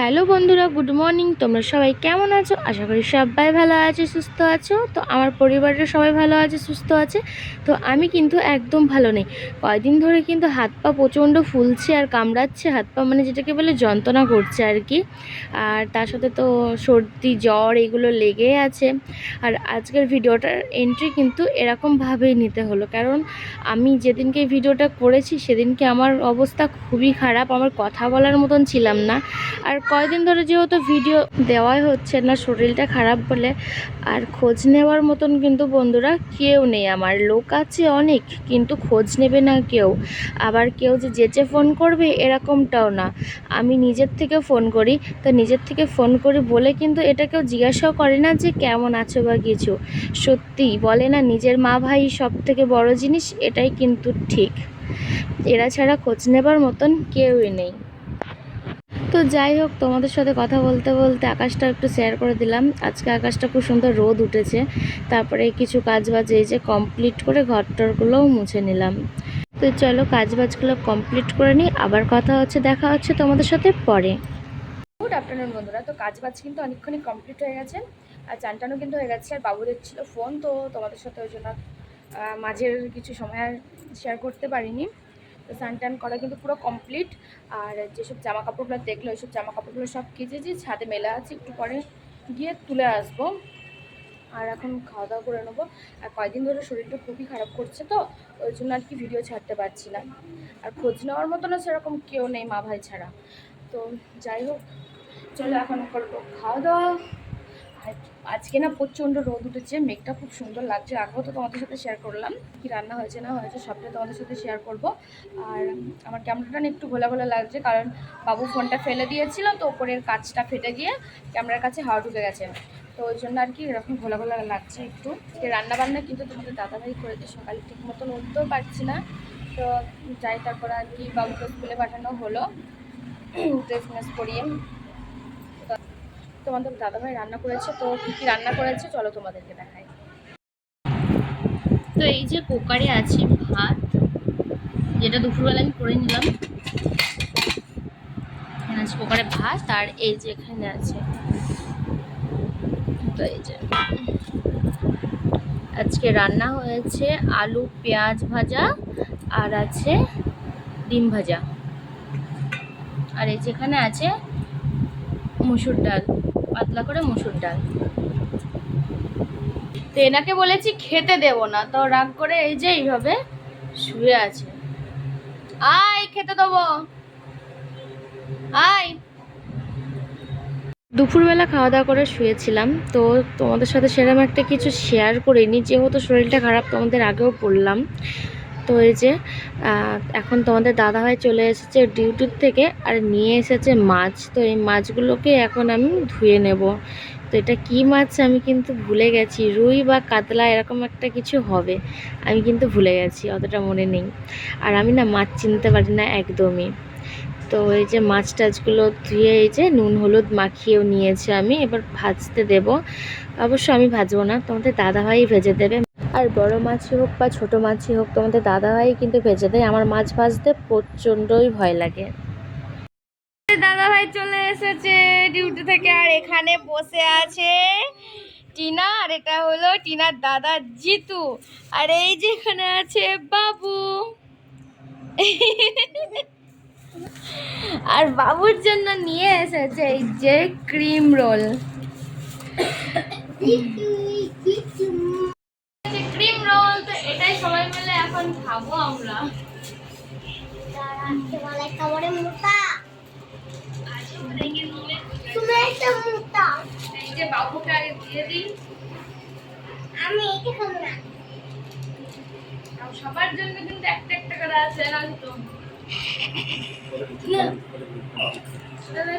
Hello বন্ধুরা, good morning. তোমরা সবাই কেমন আছো? আশা করি সবাই ভালো আছে, সুস্থ আছো। তো আমার পরিবারের সবাই ভালো আছে, সুস্থ আছে। তো আমি কিন্তু একদম ভালো নেই। কয়েকদিন ধরে কিন্তু হাত পা প্রচণ্ড ফুলছে আর কামড়াচ্ছে। হাত পা মানে যেটাকে বলে যন্ত্রণা করছে আর কি। আর তার সাথে তো সর্দি জ্বর এগুলো লেগেই আছে। আর আজকের ভিডিওটার এন্ট্রি কিন্তু এরকমভাবেই নিতে হলো, কারণ আমি যেদিনকে এই ভিডিওটা করেছি সেদিনকে আমার অবস্থা খুবই খারাপ। আমার কথা বলার মতন ছিলাম না। আর কয়দিন ধরে যেহেতু ভিডিও দেওয়াই হচ্ছে না শরীরটা খারাপ বলে, আর খোঁজ নেওয়ার মতন কিন্তু বন্ধুরা কেউ নেই। আমার লোক আছে অনেক, কিন্তু খোঁজ নেবে না কেউ। আবার কেউ যে যেচে ফোন করবে এরকমটাও না, আমি নিজের থেকে ফোন করি। তো নিজের থেকে ফোন করি বলে কিন্তু এটা কেউ জিজ্ঞাসাও করে না যে কেমন আছো বা কিছু। সত্যিই বলে না, নিজের মা ভাই সব থেকে বড় জিনিস, এটাই কিন্তু ঠিক। এরা ছাড়া খোঁজ নেবার মতন কেউই নেই। তো যাই হোক, তোমাদের সাথে কথা বলতে বলতে আকাশটা একটু শেয়ার করে দিলাম। আজকে আকাশটা খুব সুন্দর রোদ উঠেছে। তারপরে কিছু কাজবাজ এই যে কমপ্লিট করে ঘরটরগুলোও মুছে নিলাম। তো চলো কাজবাজগুলো কমপ্লিট করে নিই, আবার কথা হচ্ছে, দেখা হচ্ছে তোমাদের সাথে পরে। গুড আফটারনুন বন্ধুরা। তো কাজবাজ কিন্তু অনেকক্ষণই কমপ্লিট হয়ে গেছে, আর চানটানও কিন্তু হয়ে গেছে। আর বাবু দেখছিল ফোন, তো তোমাদের সাথে ওই জন্য মাঝের কিছু সময় আর শেয়ার করতে পারিনি। তো স্নান টান করা কিন্তু পুরো কমপ্লিট। আর যেসব জামা কাপড়গুলো দেখলো ওইসব জামা কাপড়গুলো সব কেচেছি, ছাদে মেলা আছে, একটু পরে গিয়ে তুলে আসবো। আর এখন খাওয়া দাওয়া করে নেবো। আর কয়েকদিন ধরে শরীরটা খুবই খারাপ করছে, তো ওই জন্য আর কি ভিডিও ছাড়তে পারছি না। আর খোঁজ নেওয়ার মতনও সেরকম কেউ নেই মা ভাই ছাড়া। তো যাই হোক, চলো এখন করবো খাওয়া দাওয়া। আর আজকে না প্রচণ্ড রোদ উঠেছে, মেঘটা খুব সুন্দর লাগছে। আগেও তো তোমাদের সাথে শেয়ার করলাম কি রান্না হয়েছে না হয়েছে, সবটাই তোমাদের সাথে শেয়ার করব। আর আমার ক্যামেরাটা না একটু ঘোলা ঘোলা লাগছে, কারণ বাবু ফোনটা ফেলে দিয়েছিল, তো ওপরের কাচটা ফেটে গিয়ে ক্যামেরার কাছে হাওয়া ঢুকে গেছে। তো ওই জন্য আর কি এরকম ঘোলা ঘোলা লাগছে একটু। রান্না বান্না কিন্তু তোমাদের দাদাভাই করেছে, সকালে ঠিক মতন উঠতেও পারছি না। তো যাই, তারপর আর কি বাবুকে স্কুলে পাঠানো হলো ড্রেস ম্যাস পরিয়ে। তোমাদের দাদাভাই রান্না করেছে, তো কী কী রান্না করেছে চলো তোমাদেরকে দেখাই। তো এই যে কুকারে আছে ভাত, যেটা দুপুরবেলা আমি করে নিলাম। এখানে আছে কুকারে ভাত, আর এই যে এখানে আছে, তো এই যে আজকে রান্না হয়েছে আলু পেঁয়াজ ভাজা, আর আছে ডিম ভাজা, আর এই যেখানে আছে মুসুর ডাল, পাতলা করে মুসুর ডাল। তো এনাকে বলেছি খেতে দেব না, তো রাগ করে এই যে এইভাবে শুয়ে আছে। আয় খেতে দেবো, আয়। দুপুরবেলা খাওয়া দাওয়া করে শুয়েছিলাম, তো তোমাদের সাথে সেরকম একটা কিছু শেয়ার করিনি, যেহেতু শরীরটা খারাপ তোমাদের আগেও বললাম। তো এই যে এখন তোমাদের দাদাভাই চলে এসেছে ডিউটির থেকে, আর নিয়ে এসেছে মাছ। তো এই মাছগুলোকে এখন আমি ধুয়ে নেব। তো এটা কি মাছ আমি কিন্তু ভুলে গেছি, রুই বা কাতলা এরকম একটা কিছু হবে, আমি কিন্তু ভুলে গেছি, অতটা মনে নেই। আর আমি না মাছ চিনতে পারি না একদমই। তো এই যে মাছ টাছগুলো ধুয়ে এই যে নুন হলুদ মাখিয়েও নিয়েছে, আমি এবার ভাজতে দেব। অবশ্য আমি ভাজবো না, তোমাদের দাদাভাই ভেজে দেবে। আর বড় মাছই হোক বা ছোট মাছই হোক, তোমাদের দাদাভাই কিন্তু ভেজে দেয়। আমার মাছ ভাজতে প্রচণ্ডই ভয় লাগে। দাদাভাই চলে এসেছে ডিউটি থেকে, আর এখানে বসে আছে টিনা, আর এটা হলো টিনার দাদা জিতু, আর এই যে এখানে আছে বাবু। আর বাবুর জন্য নিয়ে এসেছে এই যে ক্রিম রোল। ক্রিম রোল, তো এটাই সবাই মিলে এখন খাবো আমরা। এই যে বাবুকে আগে দিয়ে দিই, আমি এটা খাবো না। সবার জন্য কিন্তু একটা একটা করে আছে না তো।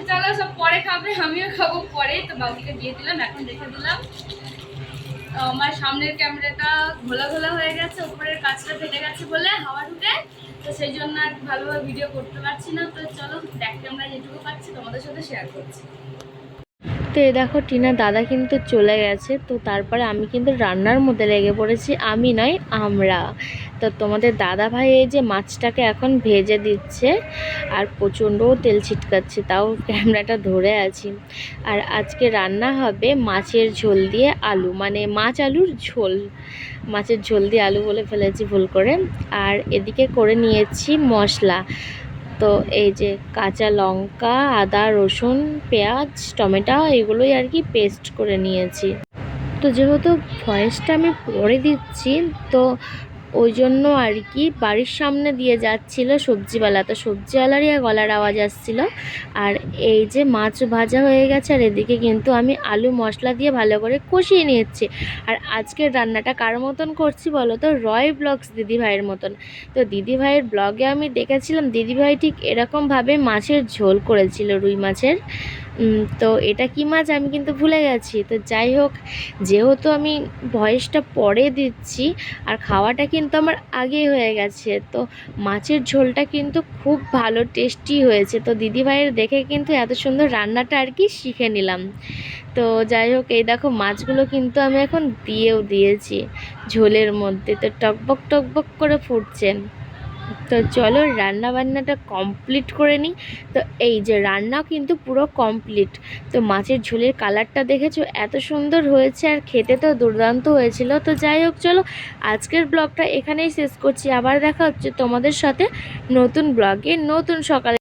চলো সব পরে খাবে, আমিও খাবো পরে। তো বাবুকে দিয়ে দিলাম, এখন রেখে দিলাম। আমার সামনের ক্যামেরাটা ঘোলা ঘোলা হয়ে গেছে, উপরের কাজটা ফেটে গেছে বলে হাওয়া ঢুকে, তো সেই জন্য আর ভালোভাবে ভিডিও করতে পারছি না। তো চলো দেখতে আমরা যেটুকু পাচ্ছি তোমাদের সাথে শেয়ার করছি। তো এই দেখো টিনা দাদা কিন্তু চলে গেছে, তো তারপরে আমি কিন্তু রান্নার মধ্যে লেগে পড়েছি। আমি নয়, আমরা। তো তোমাদের দাদা ভাই এই যে মাছটাকে এখন ভেজে দিচ্ছে আর প্রচণ্ড তেল ছিটকাচ্ছে, তাও ক্যামেরাটা ধরে আছি। আর আজকে রান্না হবে মাছের ঝোল দিয়ে আলু, মানে মাছ আলুর ঝোল, মাছের ঝোল দিয়ে আলু বলে ফেলেছি ভুল করে। আর এদিকে করে নিয়েছি মশলা। তো এই যে কাঁচা লঙ্কা, আদা, রসুন, পেঁয়াজ, টমেটো এগুলোই আর কি পেস্ট করে নিয়েছি। তো যেহেতু ভয়েসটা আমি পরে দিচ্ছি, তো ওই জন্য আর কি বাড়ির সামনে দিয়ে যাচ্ছিল সবজিওয়ালা, তো সবজিওয়ালারই গলার আওয়াজ আসছিল। আর এই যে মাছ ভাজা হয়ে গেছে, আর এদিকে কিন্তু আমি আলু মশলা দিয়ে ভালো করে কষিয়ে নিচ্ছি। আর আজকের রান্নাটা কার মতন করছি বলো তো? রয় ব্লগস দিদিভাইয়ের মতন। তো দিদিভাইয়ের ব্লগে আমি দেখেছিলাম দিদিভাই ঠিক এরকমভাবে মাছের ঝোল করেছিল, রুই মাছের। তো এটা কি মাছ আমি কিন্তু ভুলে গেছি। তো যাই হোক, যেহেতু আমি ভয়েসটা পরে দিচ্ছি আর খাওয়াটা কিন্তু আমার আগেই হয়ে গেছে, তো মাছের ঝোলটা কিন্তু খুব ভালো টেস্টি হয়েছে। তো দিদিভাইয়ের দেখে কিন্তু এত সুন্দর রান্নাটা আর কি শিখে নিলাম। তো যাই হোক, এই দেখো মাছগুলো কিন্তু আমি এখন দিয়েও দিয়েছি ঝোলের মধ্যে, তো টকবক টকবক করে ফুটছেন। তো চলো রান্না বান্নাটা কমপ্লিট করে নিই। তো এই যে রান্না কিন্তু পুরো কমপ্লিট। তো মাছের ঝোলের কালারটা দেখেছো এত সুন্দর হয়েছে, আর খেতে তো দুর্দান্ত হয়েছিল। তো যাই হোক, চলো আজকের ব্লগটা এখানেই শেষ করছি। আবার দেখা হচ্ছে তোমাদের সাথে নতুন ব্লগে, নতুন সকালে।